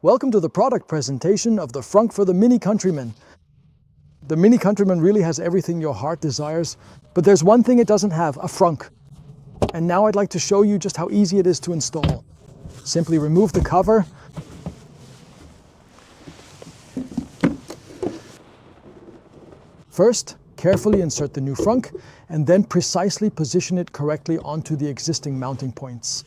Welcome to the product presentation of the Frunk for the Mini Countryman. The Mini Countryman really has everything your heart desires, but there's one thing it doesn't have, a frunk. And now I'd like to show you just how easy it is to install. Simply remove the cover. First, carefully insert the new frunk and then precisely position it correctly onto the existing mounting points.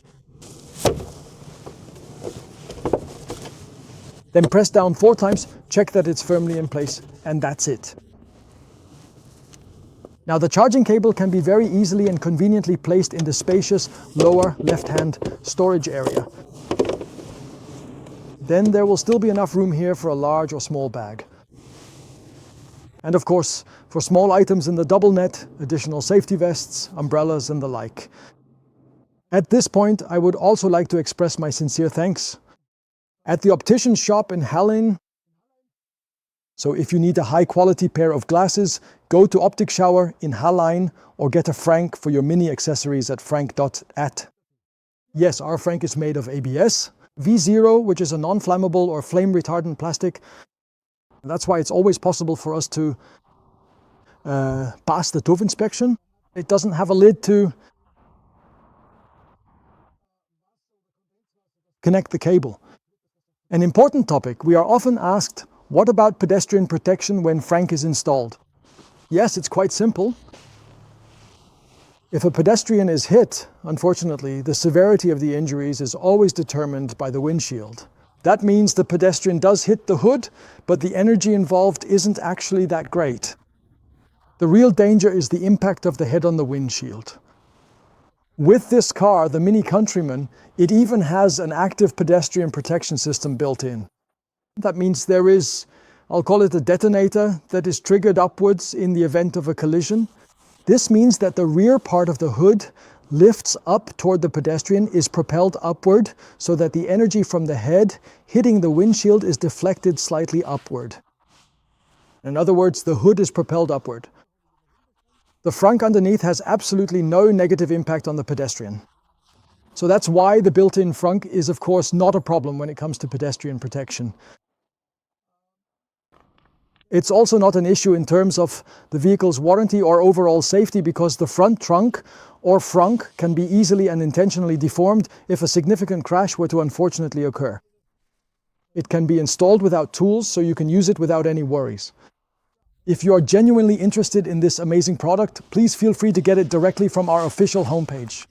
Then press down 4 times, check that it's firmly in place, and that's it. Now the charging cable can be very easily and conveniently placed in the spacious lower left-hand storage area. Then there will still be enough room here for a large or small bag. And of course, for small items in the double net, additional safety vests, umbrellas and the like. At this point, I would also like to express my sincere thanks at the optician's shop in Hallein. So if you need a high-quality pair of glasses, go to Augenoptik Schauer in Hallein or get a Frunk for your mini accessories at Frunk.at. Yes, our Frunk is made of ABS, V0, which is a non-flammable or flame-retardant plastic. That's why it's always possible for us to pass the TÜV inspection. It doesn't have a lid to connect the cable. An important topic, we are often asked, what about pedestrian protection when Frunk is installed? Yes, it's quite simple. If a pedestrian is hit, unfortunately, the severity of the injuries is always determined by the windshield. That means the pedestrian does hit the hood, but the energy involved isn't actually that great. The real danger is the impact of the head on the windshield. With this car, the Mini Countryman, it even has an active pedestrian protection system built in. That means there is, I'll call it a detonator, that is triggered upwards in the event of a collision. This means that the rear part of the hood lifts up toward the pedestrian, is propelled upward, so that the energy from the head hitting the windshield is deflected slightly upward. In other words, the hood is propelled upward. The frunk underneath has absolutely no negative impact on the pedestrian. So that's why the built-in frunk is of course not a problem when it comes to pedestrian protection. It's also not an issue in terms of the vehicle's warranty or overall safety, because the front trunk or frunk can be easily and intentionally deformed if a significant crash were to unfortunately occur. It can be installed without tools, so you can use it without any worries. If you are genuinely interested in this amazing product, please feel free to get it directly from our official homepage.